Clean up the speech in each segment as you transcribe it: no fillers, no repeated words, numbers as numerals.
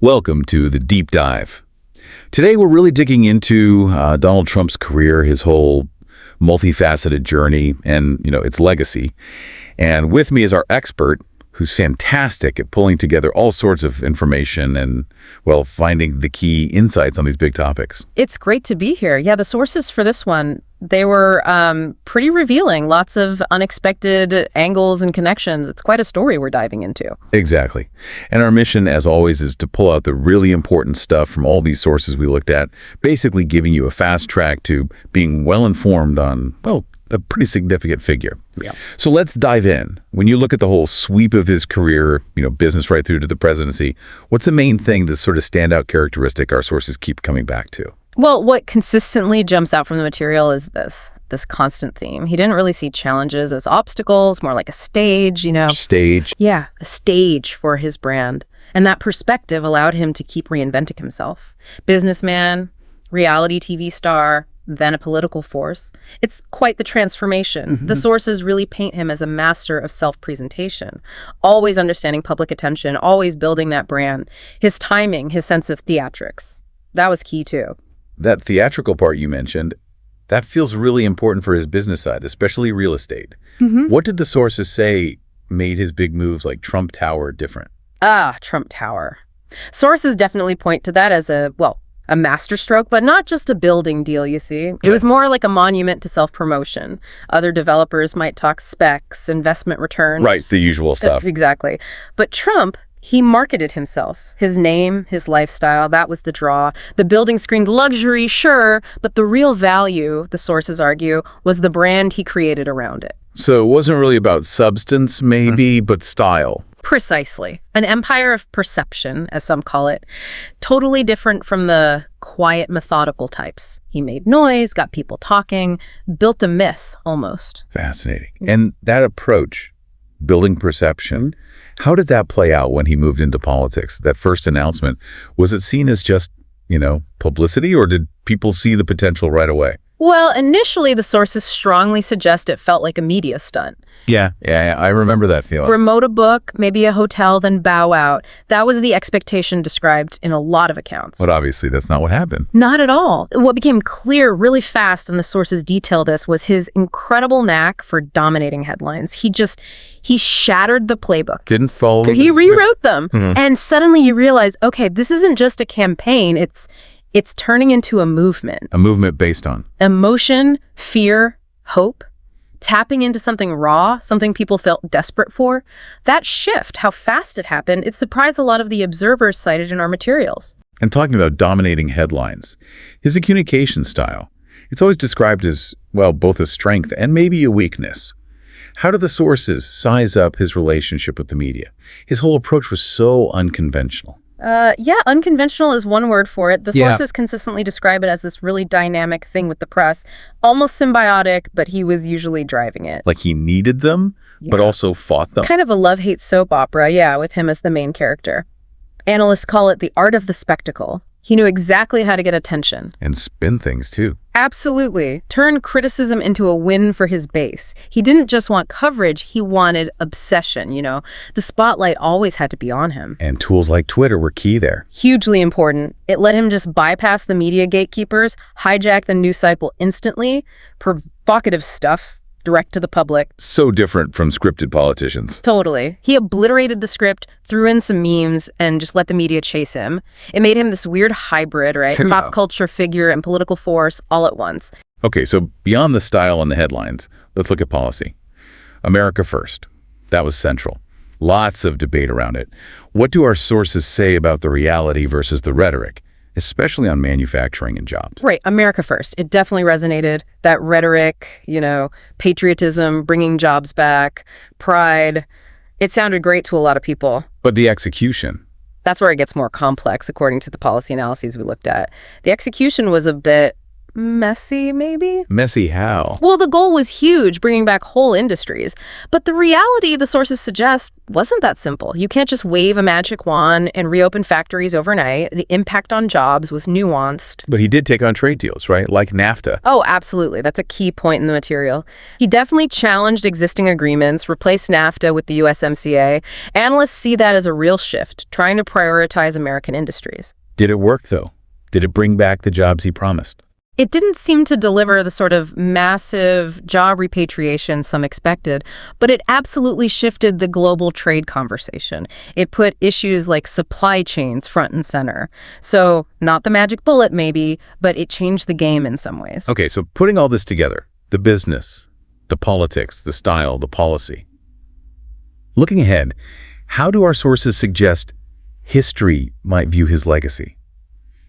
Welcome to the Deep Dive. Today we're really digging into Donald Trump's career, his whole multifaceted journey, and its legacy. And with me is our expert, who's fantastic at pulling together all sorts of information and, well, finding the key insights on these big topics. It's great to be here. Yeah, the sources for this one, they were pretty revealing. Lots of unexpected angles and connections. It's quite a story we're diving into. Exactly. And our mission, as always, is to pull out the really important stuff from all these sources we looked at, basically giving you a fast track to being well-informed on, well, a pretty significant figure. Yeah. So let's dive in. When you look at the whole sweep of his career, business right through to the presidency, what's the main thing, the sort of standout characteristic our sources keep coming back to? Well, what consistently jumps out from the material is this constant theme. He didn't really see challenges as obstacles, more like a stage, Stage. Yeah, a stage for his brand. And that perspective allowed him to keep reinventing himself. Businessman, reality TV star, then a political force. It's quite the transformation. Mm-hmm. The sources really paint him as a master of self-presentation, always understanding public attention, always building that brand. His timing, his sense of theatrics, that was key too. That theatrical part you mentioned, that feels really important for his business side, especially real estate. Mm-hmm. What did the sources say made his big moves like Trump Tower different? Trump Tower. Sources definitely point to that as a masterstroke, but not just a building deal, you see. It was more like a monument to self-promotion. Other developers might talk specs, investment returns. Right, the usual stuff. Exactly. But Trump, he marketed himself. His name, his lifestyle, that was the draw. The building screamed luxury, sure, but the real value, the sources argue, was the brand he created around it. So it wasn't really about substance, maybe, but style. Precisely. An empire of perception, as some call it. Totally different from the quiet, methodical types. He made noise, got people talking, built a myth, almost. Fascinating. And that approach, building perception, how did that play out when he moved into politics? That first announcement, was it seen as just, publicity, or did people see the potential right away? Well, initially, the sources strongly suggest it felt like a media stunt. Yeah, I remember that feeling. Promote a book, maybe a hotel, then bow out. That was the expectation described in a lot of accounts. But obviously, that's not what happened. Not at all. What became clear really fast, and the sources detail this, was his incredible knack for dominating headlines. He shattered the playbook. Didn't follow. He rewrote them. Mm-hmm. And suddenly you realize, okay, this isn't just a campaign. It's turning into a movement. A movement based on? Emotion, fear, hope. Tapping into something raw, something people felt desperate for. That shift, how fast it happened, it surprised a lot of the observers cited in our materials. And talking about dominating headlines, his communication style, it's always described as, well, both a strength and maybe a weakness. How do the sources size up his relationship with the media? His whole approach was so unconventional. Unconventional is one word for it. The sources consistently describe it as this really dynamic thing with the press, almost symbiotic, but he was usually driving it. Like he needed them, but also fought them. Kind of a love-hate soap opera, with him as the main character. Analysts call it the art of the spectacle. He knew exactly how to get attention. And spin things, too. Absolutely. Turn criticism into a win for his base. He didn't just want coverage, he wanted obsession, The spotlight always had to be on him. And tools like Twitter were key there. Hugely important. It let him just bypass the media gatekeepers, hijack the news cycle instantly, provocative stuff, direct to the public. So different from scripted politicians. Totally. He obliterated the script, threw in some memes, and just let the media chase him. It made him this weird hybrid, right? Pop culture figure and political force all at once. Okay, so beyond the style and the headlines, let's look at policy. America first. That was central. Lots of debate around it. What do our sources say about the reality versus the rhetoric, especially on manufacturing and jobs? Right, America first. It definitely resonated. That rhetoric, patriotism, bringing jobs back, pride. It sounded great to a lot of people. But the execution? That's where it gets more complex, according to the policy analyses we looked at. The execution was a bit messy, maybe? Messy how? Well, the goal was huge, bringing back whole industries. But the reality, the sources suggest, wasn't that simple. You can't just wave a magic wand and reopen factories overnight. The impact on jobs was nuanced. But he did take on trade deals, right? Like NAFTA. Oh, absolutely. That's a key point in the material. He definitely challenged existing agreements, replaced NAFTA with the USMCA. Analysts see that as a real shift, trying to prioritize American industries. Did it work, though? Did it bring back the jobs he promised? It didn't seem to deliver the sort of massive job repatriation some expected, but it absolutely shifted the global trade conversation. It put issues like supply chains front and center. So not the magic bullet, maybe, but it changed the game in some ways. Okay, so putting all this together, the business, the politics, the style, the policy. Looking ahead, how do our sources suggest history might view his legacy?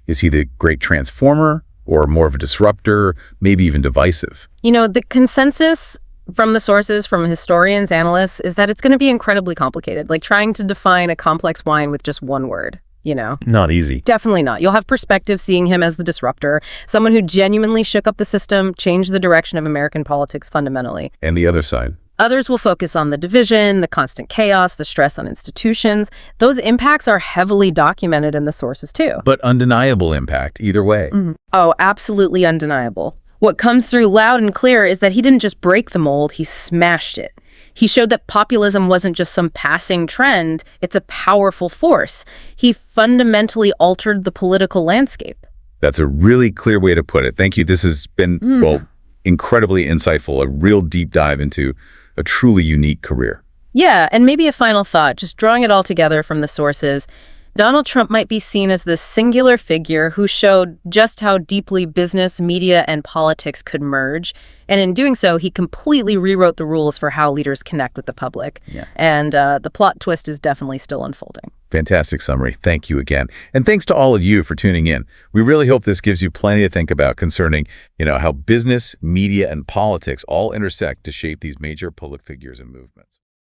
Is he the great transformer? Or more of a disruptor, maybe even divisive? You know, the consensus from the sources, from historians, analysts, is that it's going to be incredibly complicated, like trying to define a complex wine with just one word, you know? Not easy. Definitely not. You'll have perspective seeing him as the disruptor, someone who genuinely shook up the system, changed the direction of American politics fundamentally. And the other side? Others will focus on the division, the constant chaos, the stress on institutions. Those impacts are heavily documented in the sources too. But undeniable impact either way. Oh, absolutely undeniable. What comes through loud and clear is that he didn't just break the mold, he smashed it. He showed that populism wasn't just some passing trend, it's a powerful force. He fundamentally altered the political landscape. That's a really clear way to put it. Thank you. This has been, well, incredibly insightful, a real deep dive into a truly unique career. Yeah, and maybe a final thought, just drawing it all together from the sources. Donald Trump might be seen as the singular figure who showed just how deeply business, media, and politics could merge. And in doing so, he completely rewrote the rules for how leaders connect with the public. Yeah. And the plot twist is definitely still unfolding. Fantastic summary. Thank you again. And thanks to all of you for tuning in. We really hope this gives you plenty to think about concerning, how business, media, and politics all intersect to shape these major public figures and movements.